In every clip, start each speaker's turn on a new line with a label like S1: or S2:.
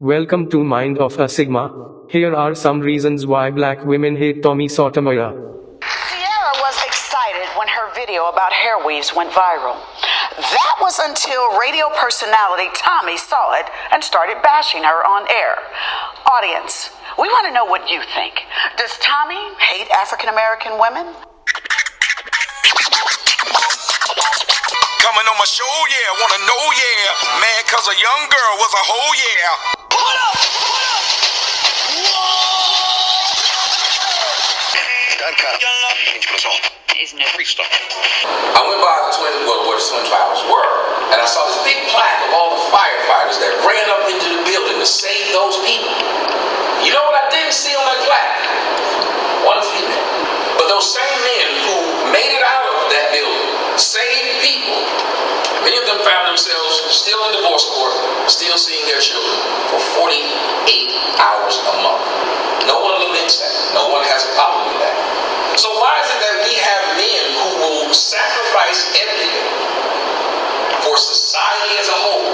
S1: Welcome to Mind of a Sigma. Here are some reasons why black women hate Tommy Sotomayor.
S2: Sierra was excited when her video about hair weaves went viral. That was until radio personality Tommy saw it and started bashing her on air. Audience, we want to know what you think. Does Tommy hate African American women?
S3: Coming on my show, yeah, wanna know, yeah. Man, cause a young girl was a hoe, yeah. Put up!
S4: Isn't it freestyle?
S5: I went by the where the Twin Towers were, and I saw this big plaque of all the firefighters that ran up into the building to save those people. You know what I didn't see on that plaque? One female. But those same men who made it out of that building, saved people, many of them found themselves still in divorce court, still seeing their children for 48 hours a month. No one laments that. No one has a problem with that. So why is it that we have men who will sacrifice everything for society as a whole,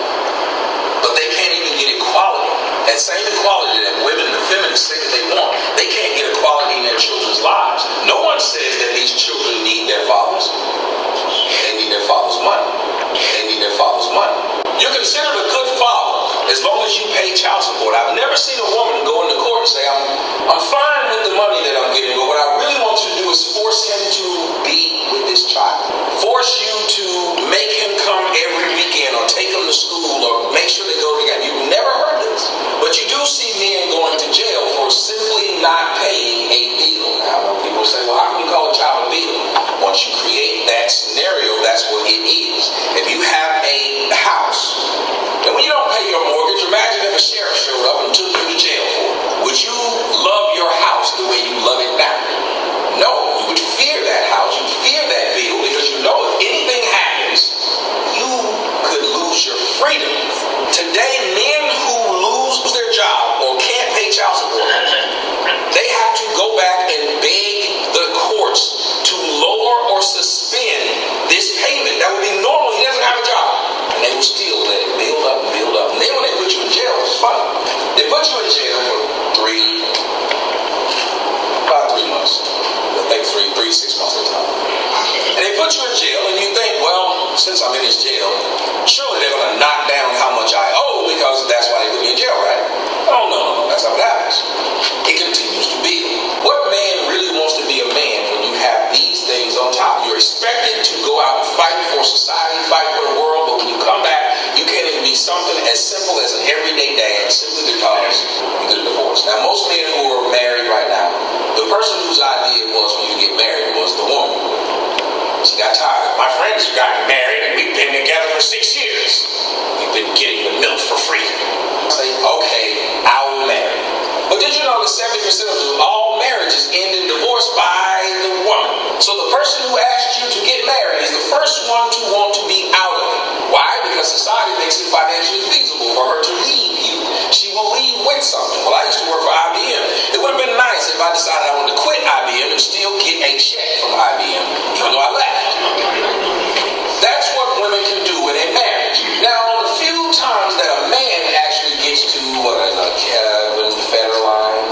S5: but they can't even get equality? That same equality that women, the feminists say that they want, they can't get equality in their children's lives. No one says that these children need their fathers. They need their father's money. They need their father's money. You're considered a good father as long as you pay child support. I've never seen a woman go into court and say, I'm fine with the money that I'm getting, but what I really want you to do is force him to be with this child. Force you to make him come every weekend or take him to school or make sure they go together. You've never heard this. But you do see men going to jail for simply not paying a bill. Now, when people say, well, how can you call a child a bill? Once you create that scenario, that's what it is. If you have a house, and when you don't pay your mortgage, imagine if a sheriff showed up and took you to jail for it. Would you love your house the way you love it now? No, you would fear that house, you'd fear that bill, because you know if anything happens, you could lose your freedom. Today, men who lose their job or can't pay child support, they have to go back and beg the courts to lower or suspend this payment. That would be normal. He doesn't have a job. And they will still let it build up and build up. And then when they put you in jail, it's funny. They put you in jail for about 3 months. I think 6 months at a time. And they put you in jail and you think, well, since I'm in this jail, surely they're going to knock down how much I owe because that's why they put me in jail, right? Oh, no, that's not what happens. It continues to build. What man really wants to be a man when you have these things on top? You're expected to go out and fight for society, fight for the world, but when you come back, you can't even be something as simple as an everyday dad simply because you get a divorce. Now, most men who are married right now, the person whose idea it was for you to get married was the woman. She got tired. My friends got married and we've been together for 6 years. We've been getting the milk for free. I say, okay, I will marry. But did you know that 70% of all marriages end in divorce by the woman? So the person who asked you to get married is the first one to want to be out of it. Why? Because society makes it financially feasible for her to leave you. She will leave with something. Well, I used to work for IBM. It would have been nice if I decided I wanted to quit IBM and still get a check from IBM, even though I left. That's what women can do in a marriage. Now, on the few times that a man actually gets to, Kevin Federline,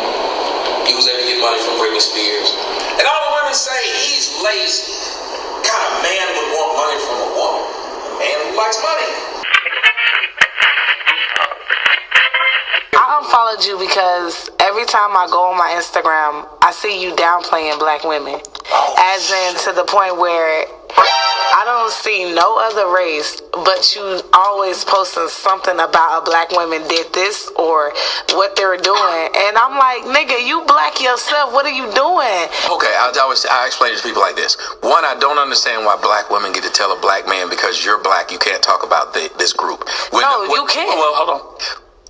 S5: he was able to get money from Britney Spears. And all the women say he's lazy. What kind of man would want money from a woman? A man who likes money.
S6: I unfollowed you because every time I go on my Instagram, I see you downplaying black women. As in to the point where I don't see no other race, but you always posting something about a black woman did this or what they were doing. And I'm like, nigga, you black yourself. What are you doing?
S5: Okay, I explain it to people like this. One, I don't understand why black women get to tell a black man because you're black, you can't talk about this group.
S6: You can't.
S5: Well, hold on.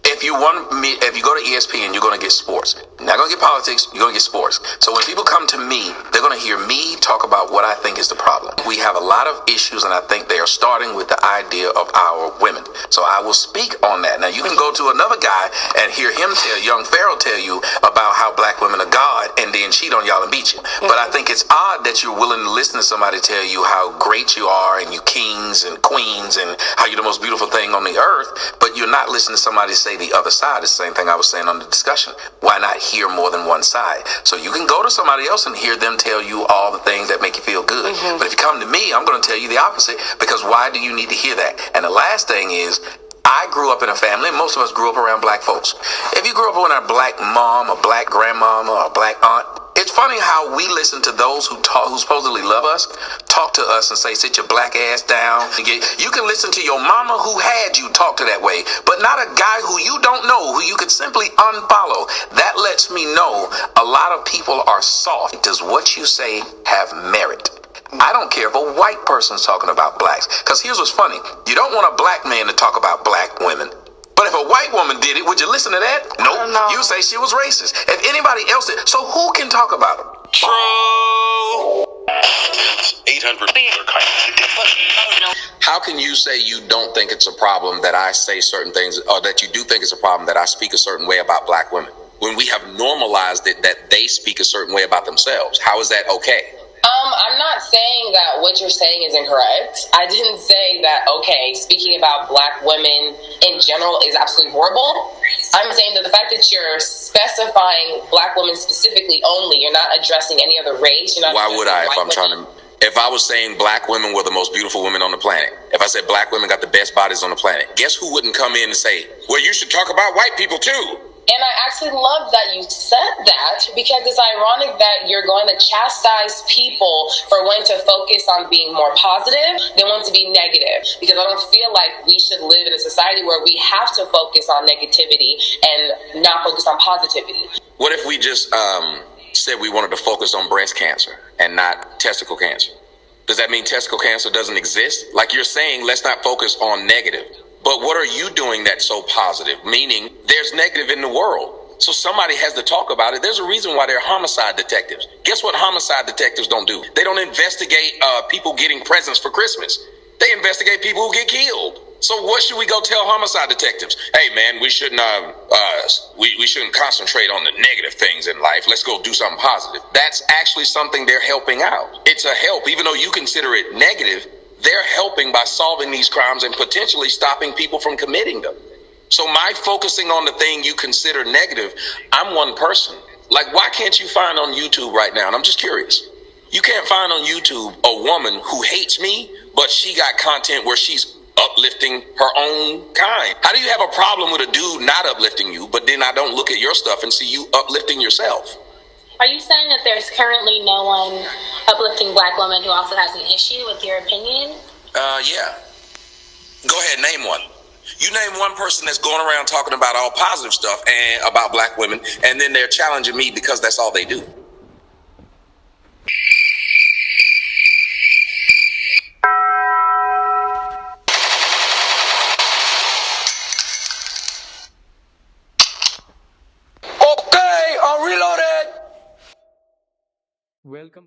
S5: If you go to ESPN, you're going to get sports. You're not going to get politics, you're going to get sports. So when people come to me, they're going to hear me talk about what I think is the problem. We have a lot of issues, and I think they are starting with the idea of our women. So I will speak on that. Now, you can go to another guy and hear him tell, young Pharaoh tell you about how black women are God and then cheat on y'all and beat you. But I think it's odd that you're willing to listen to somebody tell you how great you are and you kings and queens and how you're the most beautiful thing on the earth, but you're not listening to somebody say the other side. The same thing I was saying on the discussion. Why not hear more than one side? So you can go to somebody else and hear them tell you all the things that make you feel good. But if you come to me, I'm going to tell you the opposite, because why do you need to hear that? And the last thing is, I grew up in a family, and most of us grew up around black folks. If you grew up with a black mom, a black grandmama, or a black aunt, it's funny how we listen to those who supposedly love us, talk to us and say, sit your black ass down. You can listen to your mama who had you talk to that way, but not a guy who you don't know, who you could simply unfollow. That lets me know a lot of people are soft. Does what you say have merit? I don't care if a white person's talking about blacks, because here's what's funny. You don't want a black man to talk about black women. But if a white woman did it, would you listen to that? Nope. You say she was racist. If anybody else did, so who can talk about it?
S3: True. 800.
S5: How can you say you don't think it's a problem that I say certain things, or that you do think it's a problem that I speak a certain way about black women, when we have normalized it that they speak a certain way about themselves? How is that okay?
S4: I'm not saying that what you're saying is incorrect. I didn't say that, okay, speaking about black women in general is absolutely horrible. I'm saying that the fact that you're specifying black women specifically only, you're not addressing any other race. You're not.
S5: Why would I, if I was saying black women were the most beautiful women on the planet, if I said black women got the best bodies on the planet, guess who wouldn't come in and say, well, you should talk about white people too?
S4: And I actually love that you said that, because it's ironic that you're going to chastise people for wanting to focus on being more positive than want to be negative. Because I don't feel like we should live in a society where we have to focus on negativity and not focus on positivity.
S5: What if we just said we wanted to focus on breast cancer and not testicle cancer? Does that mean testicle cancer doesn't exist? Like you're saying, let's not focus on negative. But what are you doing that's so positive? Meaning there's negative in the world. So somebody has to talk about it. There's a reason why they're homicide detectives. Guess what homicide detectives don't do? They don't investigate people getting presents for Christmas. They investigate people who get killed. So what should we go tell homicide detectives? Hey man, we shouldn't concentrate on the negative things in life. Let's go do something positive. That's actually something they're helping out. It's a help, even though you consider it negative. They're helping by solving these crimes and potentially stopping people from committing them. So my focusing on the thing you consider negative, I'm one person. Like, why can't you find on YouTube right now? And I'm just curious. You can't find on YouTube a woman who hates me, but she got content where she's uplifting her own kind. How do you have a problem with a dude not uplifting you, but then I don't look at your stuff and see you uplifting yourself?
S7: Are you saying that there's currently no one uplifting black women who also has an issue with your opinion?
S5: Yeah. Go ahead, name one. You name one person that's going around talking about all positive stuff and about black women, and then they're challenging me because that's all they do.
S3: Okay, I'm reloaded.
S1: Welcome.